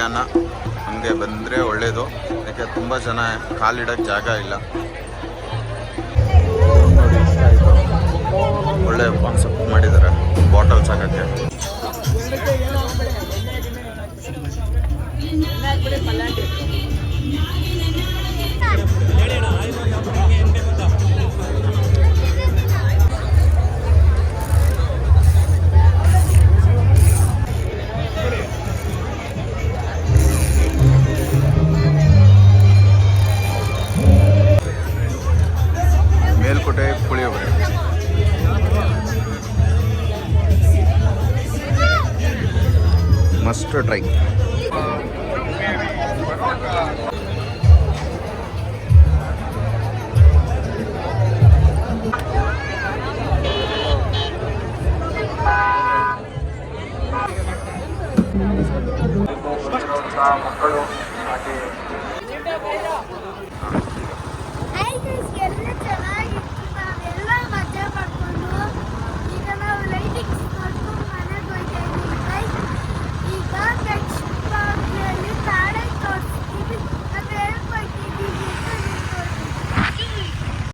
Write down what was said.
ಮಧ್ಯಾಹ್ನ ಹಂಗೆ ಬಂದರೆ ಒಳ್ಳೆಯದು. ಯಾಕೆ ತುಂಬ ಜನ ಕಾಲಿಡೋಕ್ಕೆ ಜಾಗ ಇಲ್ಲ. ನೋಡಿ ಇಷ್ಟ ಆಯಿತು. ಒಳ್ಳೆ ಕಾನ್ಸೆಪ್ಟ್ ಮಾಡಿದ್ದಾರೆ ಬಾಟಲ್ಸ್ ಹಾಕೋಕ್ಕೆ. Melkote puliyogare must try. ಮಕ್ಕಳು ಹಾಗೆ